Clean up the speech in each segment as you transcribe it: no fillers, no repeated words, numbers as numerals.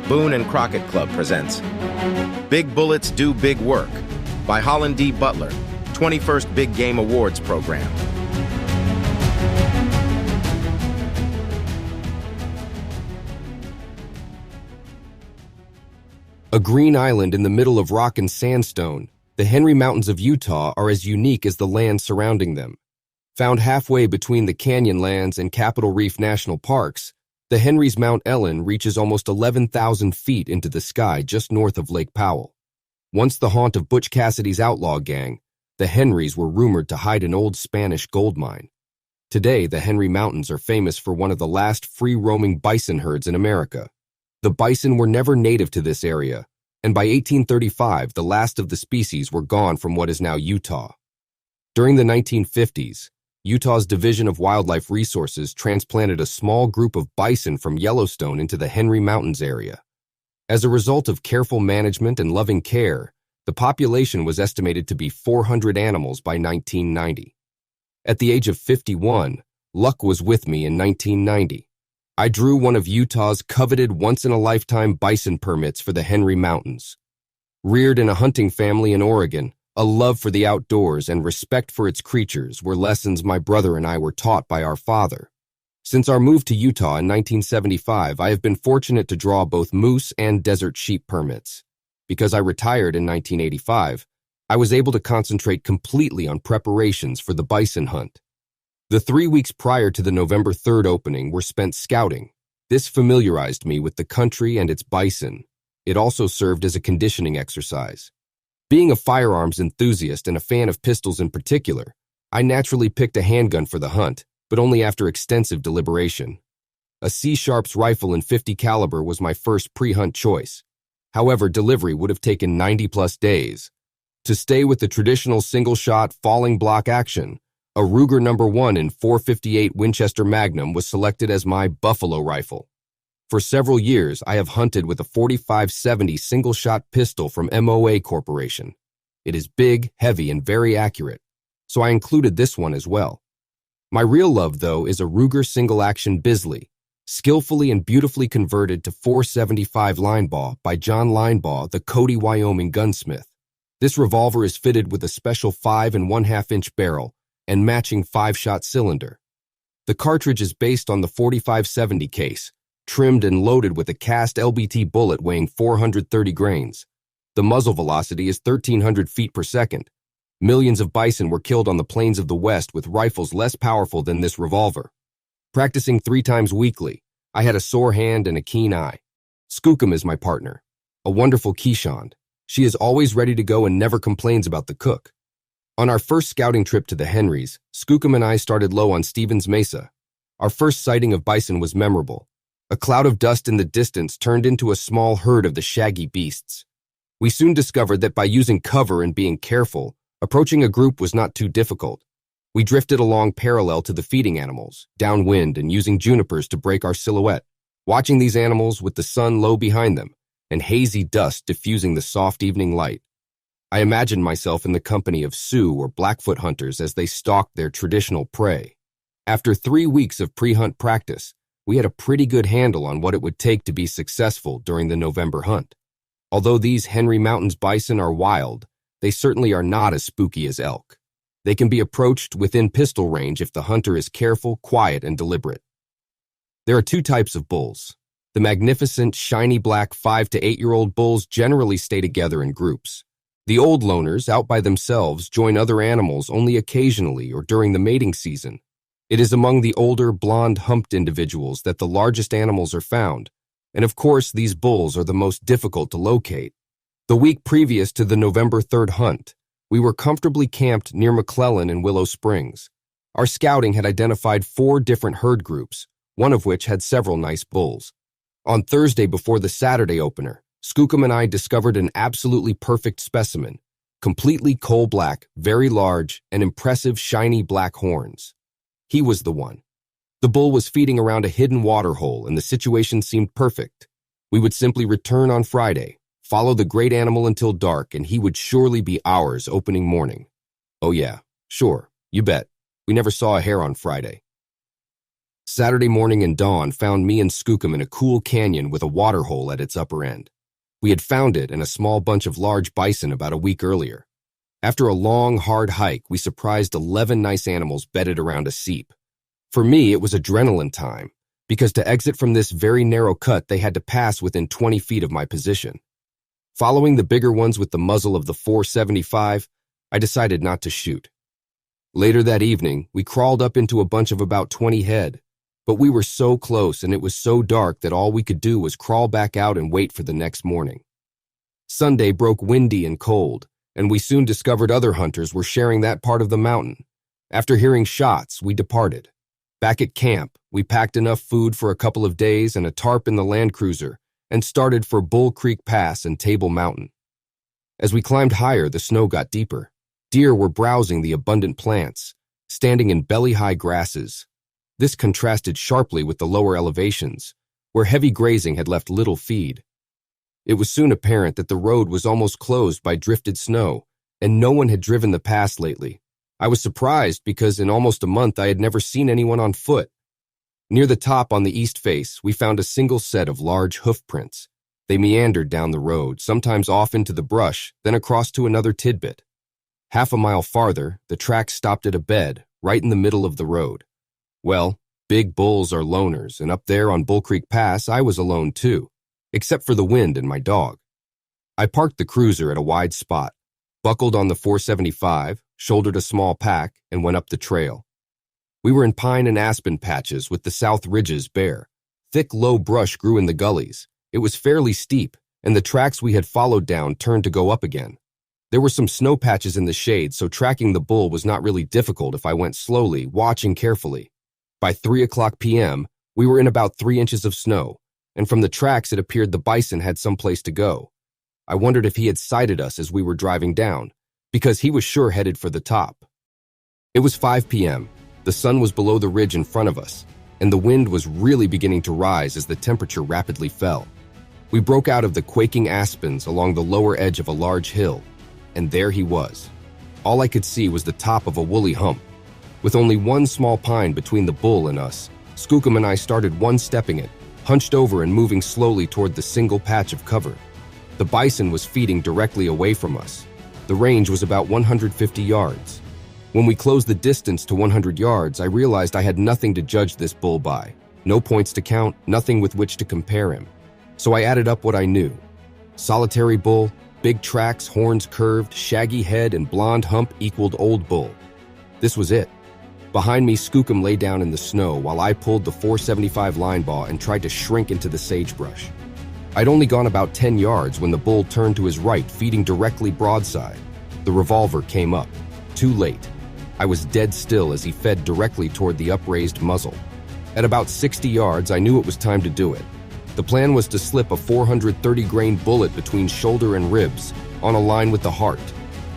Boone and Crockett Club presents Big Bullets Do Big Work by Holland D. Butler, 21st Big Game Awards Program. A green island in the middle of rock and sandstone, the Henry Mountains of Utah are as unique as the land surrounding them. Found halfway between the Canyonlands and Capitol Reef National Parks, the Henry's Mount Ellen reaches almost 11,000 feet into the sky just north of Lake Powell. Once the haunt of Butch Cassidy's outlaw gang, the Henrys were rumored to hide an old Spanish gold mine. Today, the Henry Mountains are famous for one of the last free-roaming bison herds in America. The bison were never native to this area, and by 1835, the last of the species were gone from what is now Utah. During the 1950s, Utah's Division of Wildlife Resources transplanted a small group of bison from Yellowstone into the Henry Mountains area. As a result of careful management and loving care, the population was estimated to be 400 animals by 1990. At the age of 51, luck was with me in 1990. I drew one of Utah's coveted once-in-a-lifetime bison permits for the Henry Mountains. Reared in a hunting family in Oregon, a love for the outdoors and respect for its creatures were lessons my brother and I were taught by our father. Since our move to Utah in 1975, I have been fortunate to draw both moose and desert sheep permits. Because I retired in 1985, I was able to concentrate completely on preparations for the bison hunt. The 3 weeks prior to the November 3rd opening were spent scouting. This familiarized me with the country and its bison. It also served as a conditioning exercise. Being a firearms enthusiast and a fan of pistols in particular, I naturally picked a handgun for the hunt, but only after extensive deliberation. A C-Sharps rifle in .50 caliber was my first pre-hunt choice. However, delivery would have taken 90-plus days. To stay with the traditional single-shot falling block action, a Ruger No. 1 in .458 Winchester Magnum was selected as my Buffalo rifle. For several years, I have hunted with a .45-70 single-shot pistol from MOA Corporation. It is big, heavy, and very accurate, so I included this one as well. My real love, though, is a Ruger single-action Bisley, skillfully and beautifully converted to .475 Linebaugh by John Linebaugh, the Cody, Wyoming gunsmith. This revolver is fitted with a special 5.5-inch barrel and matching 5-shot cylinder. The cartridge is based on the .45-70 case, trimmed and loaded with a cast LBT bullet weighing 430 grains. The muzzle velocity is 1,300 feet per second. Millions of bison were killed on the plains of the West with rifles less powerful than this revolver. Practicing 3 times weekly, I had a sore hand and a keen eye. Skookum is my partner, a wonderful Keeshond. She is always ready to go and never complains about the cook. On our first scouting trip to the Henrys, Skookum and I started low on Stevens Mesa. Our first sighting of bison was memorable. A cloud of dust in the distance turned into a small herd of the shaggy beasts. We soon discovered that by using cover and being careful, approaching a group was not too difficult. We drifted along parallel to the feeding animals, downwind and using junipers to break our silhouette, watching these animals with the sun low behind them and hazy dust diffusing the soft evening light. I imagined myself in the company of Sioux or Blackfoot hunters as they stalked their traditional prey. After 3 weeks of pre-hunt practice, we had a pretty good handle on what it would take to be successful during the November hunt. Although these Henry Mountains bison are wild, they certainly are not as spooky as elk. They can be approached within pistol range if the hunter is careful, quiet, and deliberate. There are 2 types of bulls. The magnificent, shiny black 5 to 8-year-old bulls generally stay together in groups. The old loners, out by themselves, join other animals only occasionally or during the mating season. It is among the older, blonde-humped individuals that the largest animals are found, and of course, these bulls are the most difficult to locate. The week previous to the November 3rd hunt, we were comfortably camped near McClellan and Willow Springs. Our scouting had identified 4 different herd groups, one of which had several nice bulls. On Thursday before the Saturday opener, Skookum and I discovered an absolutely perfect specimen, completely coal black, very large, and impressive shiny black horns. He was the one. The bull was feeding around a hidden water hole, and the situation seemed perfect. We would simply return on Friday, follow the great animal until dark, and he would surely be ours opening morning. Oh yeah, sure, you bet. We never saw a hair on Friday. Saturday morning and dawn found me and Skookum in a cool canyon with a water hole at its upper end. We had found it and a small bunch of large bison about a week earlier. After a long, hard hike, we surprised 11 nice animals bedded around a seep. For me, it was adrenaline time, because to exit from this very narrow cut, they had to pass within 20 feet of my position. Following the bigger ones with the muzzle of the .475, I decided not to shoot. Later that evening, we crawled up into a bunch of about 20 head, but we were so close and it was so dark that all we could do was crawl back out and wait for the next morning. Sunday broke windy and cold, and we soon discovered other hunters were sharing that part of the mountain. After hearing shots, we departed. Back at camp, we packed enough food for a couple of days and a tarp in the Land Cruiser and started for Bull Creek Pass and Table Mountain. As we climbed higher, the snow got deeper. Deer were browsing the abundant plants, standing in belly-high grasses. This contrasted sharply with the lower elevations, where heavy grazing had left little feed. It was soon apparent that the road was almost closed by drifted snow, and no one had driven the pass lately. I was surprised because in almost a month I had never seen anyone on foot. Near the top on the east face, we found a single set of large hoof prints. They meandered down the road, sometimes off into the brush, then across to another tidbit. Half a mile farther, the tracks stopped at a bed, right in the middle of the road. Well, big bulls are loners, and up there on Bull Creek Pass, I was alone too, except for the wind and my dog. I parked the cruiser at a wide spot, buckled on the .475, shouldered a small pack, and went up the trail. We were in pine and aspen patches with the south ridges bare. Thick, low brush grew in the gullies. It was fairly steep, and the tracks we had followed down turned to go up again. There were some snow patches in the shade, so tracking the bull was not really difficult if I went slowly, watching carefully. By 3:00 p.m., we were in about 3 inches of snow, and from the tracks it appeared the bison had someplace to go. I wondered if he had sighted us as we were driving down, because he was sure headed for the top. It was 5 p.m. The sun was below the ridge in front of us, and the wind was really beginning to rise as the temperature rapidly fell. We broke out of the quaking aspens along the lower edge of a large hill, and there he was. All I could see was the top of a woolly hump. With only one small pine between the bull and us, Skookum and I started one-stepping it, hunched over and moving slowly toward the single patch of cover. The bison was feeding directly away from us. The range was about 150 yards. When we closed the distance to 100 yards, I realized I had nothing to judge this bull by. No points to count, nothing with which to compare him. So I added up what I knew. Solitary bull, big tracks, horns curved, shaggy head, and blonde hump equaled old bull. This was it. Behind me, Skookum lay down in the snow while I pulled the .475 line ball and tried to shrink into the sagebrush. I'd only gone about 10 yards when the bull turned to his right, feeding directly broadside. The revolver came up. Too late. I was dead still as he fed directly toward the upraised muzzle. At about 60 yards, I knew it was time to do it. The plan was to slip a 430-grain bullet between shoulder and ribs, on a line with the heart.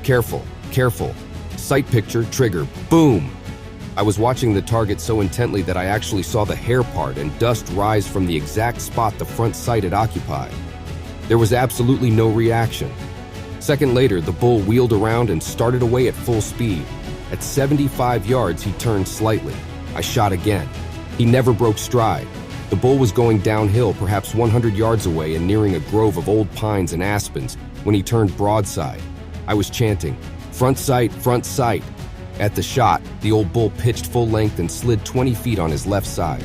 Careful, careful. Sight picture, trigger, boom! I was watching the target so intently that I actually saw the hair part and dust rise from the exact spot the front sight had occupied. There was absolutely no reaction. Second later, the bull wheeled around and started away at full speed. At 75 yards, he turned slightly. I shot again. He never broke stride. The bull was going downhill, perhaps 100 yards away and nearing a grove of old pines and aspens when he turned broadside. I was chanting, "Front sight, front sight." At the shot, the old bull pitched full length and slid 20 feet on his left side.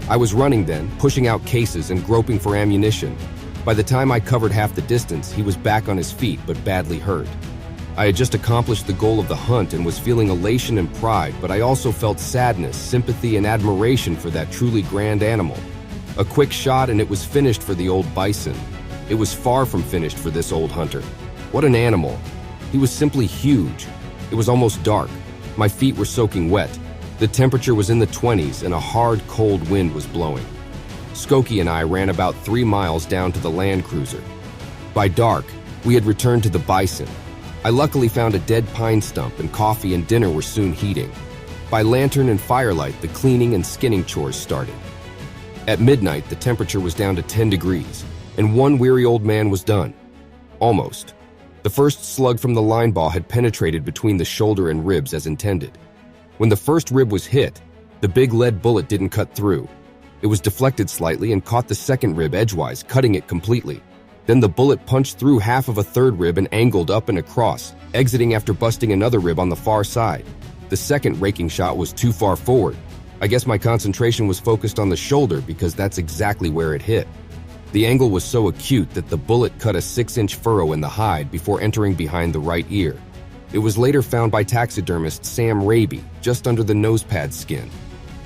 I was running then, pushing out cases and groping for ammunition. By the time I covered half the distance, he was back on his feet but badly hurt. I had just accomplished the goal of the hunt and was feeling elation and pride, but I also felt sadness, sympathy, and admiration for that truly grand animal. A quick shot and it was finished for the old bison. It was far from finished for this old hunter. What an animal. He was simply huge. It was almost dark. My feet were soaking wet. The temperature was in the 20s and a hard, cold wind was blowing. Skokie and I ran about 3 miles down to the Land Cruiser. By dark, we had returned to the bison. I luckily found a dead pine stump and coffee and dinner were soon heating. By lantern and firelight, the cleaning and skinning chores started. At midnight, the temperature was down to 10 degrees, and one weary old man was done. Almost. The first slug from the line ball had penetrated between the shoulder and ribs as intended. When the first rib was hit, The big lead bullet didn't cut through. It was deflected slightly and caught the second rib edgewise, cutting it completely. Then the bullet punched through half of a third rib and angled up and across, exiting after busting another rib on the far side. The second raking shot was too far forward. I guess my concentration was focused on the shoulder because that's exactly where it hit. The angle was so acute that the bullet cut a 6-inch furrow in the hide before entering behind the right ear. It was later found by taxidermist Sam Raby, just under the nosepad skin.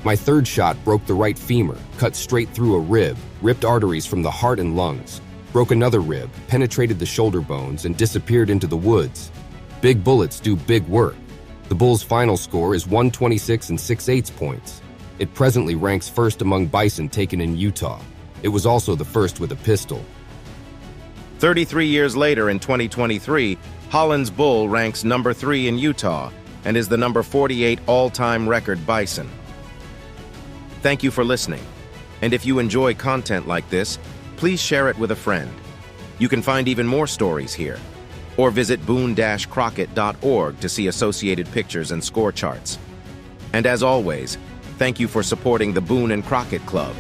My third shot broke the right femur, cut straight through a rib, ripped arteries from the heart and lungs, broke another rib, penetrated the shoulder bones, and disappeared into the woods. Big bullets do big work. The bull's final score is 126 6/8 points. It presently ranks first among bison taken in Utah. It was also the first with a pistol. 33 years later in 2023, Holland's bull ranks number 3 in Utah and is the number 48 all-time record bison. Thank you for listening. And if you enjoy content like this, please share it with a friend. You can find even more stories here, or visit boone-crockett.org to see associated pictures and score charts. And as always, thank you for supporting the Boone and Crockett Club.